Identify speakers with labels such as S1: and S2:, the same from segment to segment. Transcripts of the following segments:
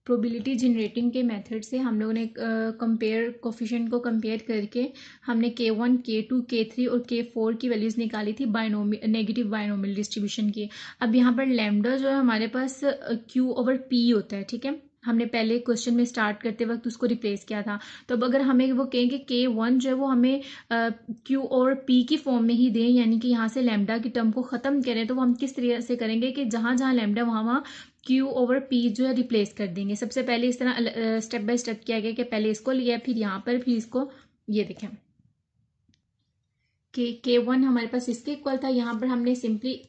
S1: Probability generating के method से हम लोगों ने कंपेयर कोफिशिएंट को कंपेयर करके हमने K1, K2, K3 और K4 की वैल्यूज़ निकाली थी नेगेटिव बायनोमियल डिस्ट्रीब्यूशन की। अब यहाँ पर लैम्डा जो है हमारे पास Q/P होता है, ठीक है। हमने पहले क्वेश्चन में स्टार्ट करते वक्त उसको रिप्लेस किया था। तो अब अगर हमें वो कहें कि K1 जो है वो हमें Q/P की फॉर्म में ही दें, यानी कि यहाँ से लैम्डा की टर्म को ख़त्म करें, तो वो हम किस तरीके से करेंगे कि जहाँ जहाँ लैम्डा वहाँ वहाँ Q/P जो है रिप्लेस कर देंगे। सबसे पहले इस तरह स्टेप बाय स्टेप किया गया कि पहले इसको लिया, फिर यहाँ पर, फिर इसको, ये देखें कि K1 हमारे पास इसके इक्वल था, यहाँ पर हमने सिंपली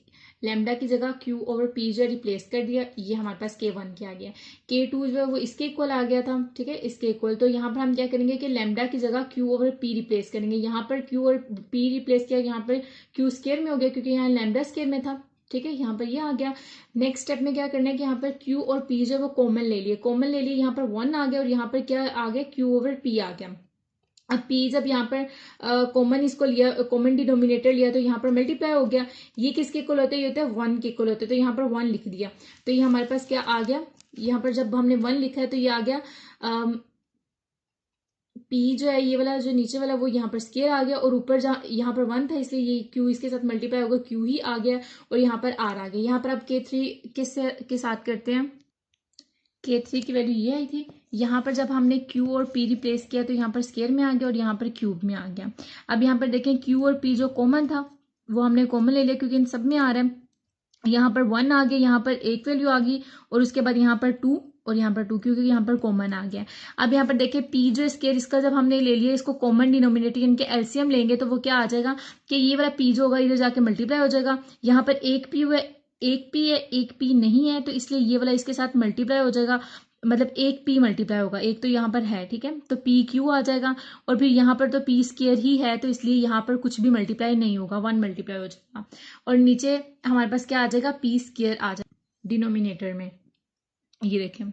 S1: लैम्डा की जगह Q/P जो रिप्लेस कर दिया, ये हमारे पास K1 के आ गया। K2 जो है वो इसके इक्वल आ गया था, ठीक है, इसके इक्वल। तो यहाँ पर हम क्या करेंगे कि लैम्डा की जगह Q/P रिप्लेस करेंगे। यहाँ पर Q और P रिप्लेस किया, यहाँ पर Q स्क्वायर में हो गया क्योंकि यहाँ लैम्डा स्क्वायर में था, ठीक है, यहाँ पर ये आ गया। नेक्स्ट स्टेप में क्या करना है कि यहाँ पर Q और P जो है वो कॉमन ले लिए, यहाँ पर 1 आ गया और यहाँ पर क्या आ गया, Q/P आ गया। अब P जब यहाँ पर कॉमन इसको लिया, कॉमन डिनोमिनेटर लिया, तो यहाँ पर मल्टीप्लाई हो गया। ये किसके इक्वल होता है, ये होता है 1 के इक्वल होता है, तो यहाँ पर 1 लिख दिया। तो ये हमारे पास क्या आ गया, यहाँ पर जब हमने 1 लिखा है तो ये आ गया P जो है ये वाला जो नीचे वाला वो यहाँ पर स्केयर आ गया, और ऊपर जहाँ यहाँ पर 1 था इसलिए ये Q इसके साथ मल्टीप्लाई होगा, Q ही आ गया, और यहाँ पर R आ गया। यहाँ पर अब K3 के साथ करते हैं। K3 की वैल्यू ये आई थी। यहाँ पर जब हमने Q और P रिप्लेस किया तो यहाँ पर स्केयर में आ गया और यहाँ पर क्यूब में आ गया। अब यहाँ पर देखें Q और P जो कॉमन था वो हमने कॉमन ले लिया क्योंकि इन सब में आ रहा है। यहाँ पर 1 आ गया, यहाँ पर एक वैल्यू आ गई, और उसके बाद यहाँ पर 2 और यहाँ पर 2, क्योंकि यहाँ पर कॉमन आ गया। अब यहाँ पर देखिए P जो स्केयर इसका जब हमने ले लिया, इसको कॉमन डिनोमिनेटर इनके एलसीएम लेंगे तो वो क्या आ जाएगा कि ये वाला P जो होगा इधर जाके मल्टीप्लाई हो जाएगा। यहाँ पर एक P हुआ, एक P है, एक P नहीं है, तो इसलिए ये वाला इसके साथ मल्टीप्लाई हो जाएगा, मतलब एक P मल्टीप्लाई होगा, एक तो यहाँ पर है, ठीक है, तो PQ आ जाएगा। और फिर यहाँ पर तो P स्केयर ही है, तो इसलिए यहाँ पर कुछ भी मल्टीप्लाई नहीं होगा, 1 मल्टीप्लाई हो जाएगा। और नीचे हमारे पास क्या आ जाएगा, P स्केयर आ जाएगा डिनोमिनेटर में, ये देखें,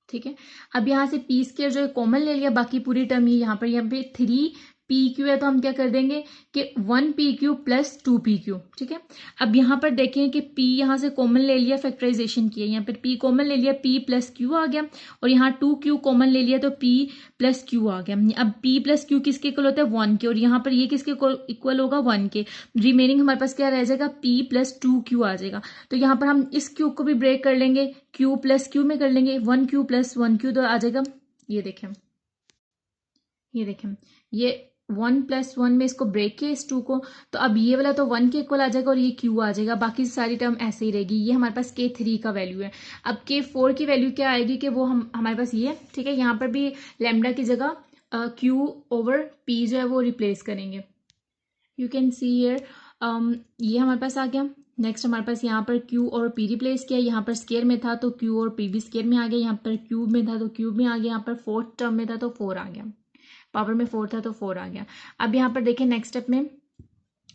S1: ठीक है। अब यहाँ से P स्केयर जो है कॉमन ले लिया, बाकी पूरी टर्म ये यहाँ पे 3PQ है, तो हम क्या कर देंगे कि 1PQ प्लस 2PQ, ठीक है। अब यहाँ पर देखें कि P यहाँ से कॉमन ले लिया, फैक्टराइजेशन किया, यहाँ पर P कॉमन ले लिया, P प्लस Q आ गया, और यहाँ 2Q कॉमन ले लिया तो P प्लस Q आ गया। अब P प्लस Q किसके इक्वल होता है, 1 के, और यहाँ पर ये किसके इक्वल होगा, 1 के। रिमेनिंग हमारे पास क्या रह जाएगा, P प्लस 2Q आ जाएगा। तो यहाँ पर हम इस क्यूब को भी ब्रेक कर लेंगे, Q प्लस Q में कर लेंगे, 1Q प्लस 1Q तो आ जाएगा, ये देखें, ये 1 प्लस 1 में इसको ब्रेक किया इस 2 को, तो अब ये वाला तो 1 के इक्वल आ जाएगा और ये Q आ जाएगा, बाकी सारी टर्म ऐसे ही रहेगी। ये हमारे पास K3 का वैल्यू है। अब K4 की वैल्यू क्या आएगी कि वो हमारे पास ये है, ठीक है। यहाँ पर भी लैम्डा की जगह Q/P जो है वो रिप्लेस करेंगे। यू कैन सी हियर, ये हमारे पास आ गया। नेक्स्ट हमारे पास यहाँ पर Q और P रिप्लेस किया, यहाँ पर स्केयर में था तो Q और P भी स्केयर में आ गया, यहाँ पर क्यूब में था तो क्यूब में आ गया, यहाँ पर फोर्थ टर्म में था तो 4 आ गया, पावर में 4 था तो 4 आ गया। अब यहाँ पर देखें नेक्स्ट स्टेप में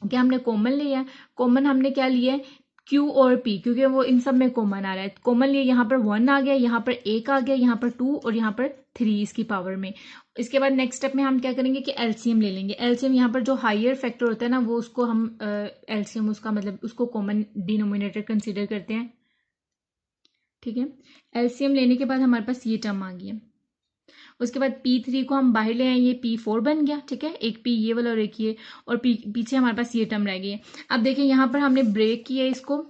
S1: क्या हमने कॉमन लिया है, कॉमन हमने क्या लिया है, Q और P, क्योंकि वो इन सब में कॉमन आ रहा है, कॉमन लिया, यहाँ पर 1 आ गया, यहाँ पर 1 आ गया, यहाँ पर 2 और यहाँ पर 3 इसकी पावर में। इसके बाद नेक्स्ट स्टेप में हम क्या करेंगे कि एलसीएम ले लेंगे। एलसीएम यहाँ पर जो हायर फैक्टर होता है ना, वो उसको हम एलसीएम उसका मतलब उसको कॉमन डिनोमिनेटर कंसीडर करते हैं, ठीक है। एलसीएम लेने के बाद हमारे पास ये टर्म आ गई है। उसके बाद P3 को हम बाहर ले आए, ये P4 बन गया, ठीक है, एक P ये वाला और एक ये, और पीछे हमारे पास ये टर्म रह गई है। अब देखिए यहाँ पर हमने ब्रेक किया इसको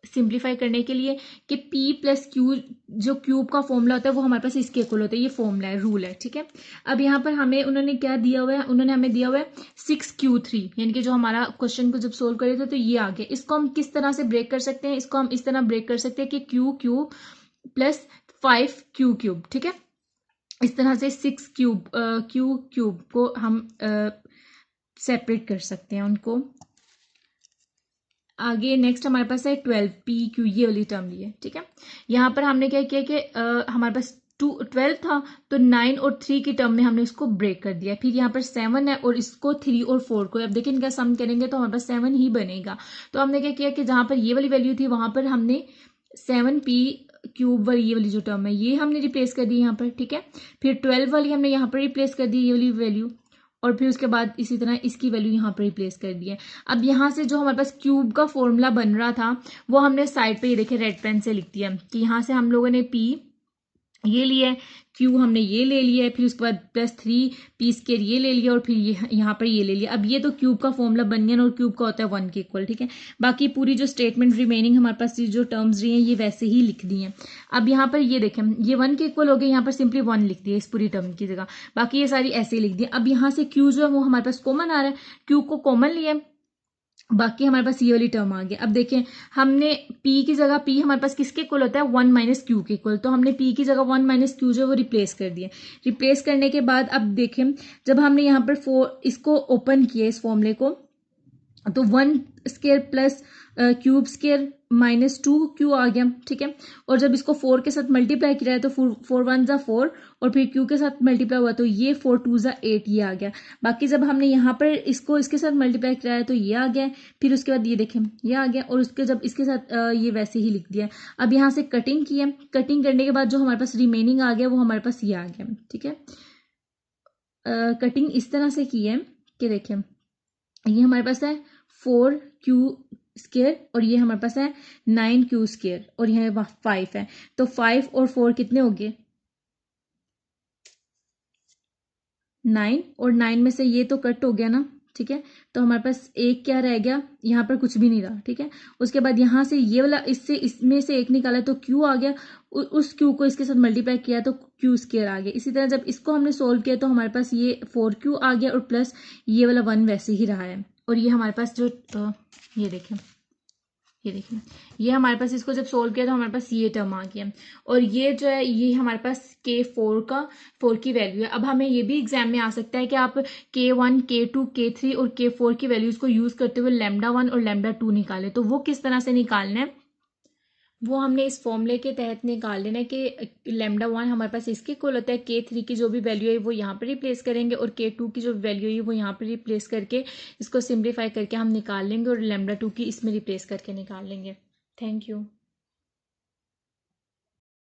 S1: सिंप्लीफाई करने के लिए कि P प्लस Q जो क्यूब का फॉर्मूला होता है वो हमारे पास इसके इक्वल होता है, ये फॉर्मूला है, रूल है, ठीक है। अब यहाँ पर हमें उन्होंने क्या दिया हुआ है, उन्होंने हमें दिया हुआ है 6Q3, यानी कि जो हमारा क्वेश्चन को जब सोल्व करे थे तो ये आ गया। इसको हम किस तरह से ब्रेक कर सकते हैं, इसको हम इस तरह ब्रेक कर सकते हैं कि Q प्लस 5Q क्यूब, ठीक है। इस तरह से 6 क्यूब Q क्यूब को हम सेपरेट कर सकते हैं उनको। आगे नेक्स्ट हमारे पास है 12PQ, ये वाली टर्म ली है, ठीक है। यहाँ पर हमने क्या किया कि हमारे पास 12 था तो 9 और 3 की टर्म में हमने इसको ब्रेक कर दिया। फिर यहाँ पर 7 है और इसको 3 और 4 को, अब देखिए इनका सम करेंगे तो हमारे पास 7 ही बनेगा। तो हमने क्या किया कि जहाँ पर ये वाली वैल्यू थी वहां पर हमने 7P क्यूब वाली ये वाली जो टर्म है ये हमने रिप्लेस कर दी यहाँ पर, ठीक है। फिर 12 वाली हमने यहाँ पर रिप्लेस कर दी ये वाली वैल्यू, और फिर उसके बाद इसी तरह इसकी वैल्यू यहाँ पर रिप्लेस कर दी है। अब यहाँ से जो हमारे पास क्यूब का फॉर्मूला बन रहा था वो हमने साइड पे ये देखे रेड पेन से लिख दिया कि यहाँ से हम लोगों ने P ये लिया है, क्यू हमने ये ले लिया है, फिर उसके बाद +3 पी स्क्वायर ये ले लिया और फिर ये यहाँ पर ये ले लिया। अब ये तो क्यूब का फॉर्मूला बन गया ना, और क्यूब का होता है 1 के इक्वल, ठीक है। बाकी पूरी जो स्टेटमेंट रिमेनिंग हमारे पास जो टर्म्स रही हैं ये वैसे ही लिख दी हैं। अब यहाँ पर ये देखें, ये 1 के इक्वल हो गए, यहाँ पर सिंपली 1 लिख दिया इस पूरी टर्म की जगह, बाकी ये सारी ऐसे ही लिख दी। अब यहाँ से क्यू जो है वो हमारे पास कॉमन आ रहा है, क्यू को कॉमन लिया, बाकी हमारे पास ये वाली टर्म आ गई। अब देखें, हमने p की जगह, p हमारे पास किसके इक्वल होता है 1 माइनस क्यू के इक्वल, तो हमने p की जगह 1 माइनस क्यू जो है वो रिप्लेस कर दिया। रिप्लेस करने के बाद अब देखें, जब हमने यहाँ पर 4 इसको ओपन किया इस फॉर्मूले को, तो 1 square plus cube square -2 q आ गया, ठीक है। और जब इसको 4 के साथ मल्टीप्लाई किया है तो 4 1 ज़ा 4 और फिर क्यू के साथ मल्टीप्लाई हुआ तो ये 4 2 ज़ा 8 ये आ गया। बाकी जब हमने यहाँ पर इसको इसके साथ मल्टीप्लाई किया है तो ये आ गया, फिर उसके बाद ये देखें ये आ गया, और उसके जब इसके साथ ये वैसे ही लिख दिया। अब यहाँ से कटिंग की है, कटिंग करने के बाद जो हमारे पास रिमेनिंग आ गया वो हमारे पास ये आ गया, ठीक है। कटिंग इस तरह से की है कि देखें, ये हमारे पास है 4 क्यू स्क्वायर और ये हमारे पास है 9 क्यू स्क्वायर और यहाँ 5 है, तो 5 और 4 कितने हो गए 9, और 9 में से ये तो कट हो गया ना, ठीक है। तो हमारे पास एक क्या रह गया, यहाँ पर कुछ भी नहीं रहा, ठीक है। उसके बाद यहाँ से ये वाला इससे इसमें से एक निकाला तो क्यू आ गया, उस क्यू को इसके साथ मल्टीप्लाई किया तो क्यू स्क्वायर आ गया। इसी तरह जब इसको हमने सोल्व किया तो हमारे पास ये 4 क्यू आ गया और प्लस ये वाला 1 वैसे ही रहा है। और ये हमारे पास जो ये देखें, ये देखिए, ये हमारे पास इसको जब सोल्व किया तो हमारे पास ये टर्म आ गया, और ये जो है ये हमारे पास K4 की वैल्यू है। अब हमें ये भी एग्जाम में आ सकता है कि आप K1 K2 K3 और K4 की वैल्यूज को यूज करते हुए λ1 और λ2 निकाले, तो वो किस तरह से निकालना है वो हमने इस फॉर्मूले के तहत निकाल लेना है कि λ1 हमारे पास इसके इक्वल होता है, K3 की जो भी वैल्यू है वो यहाँ पर रिप्लेस करेंगे और K2 की जो वैल्यू है वो यहाँ पर रिप्लेस करके इसको सिंप्लीफाई करके हम निकाल लेंगे और λ2 की इसमें रिप्लेस करके निकाल लेंगे। Thank you.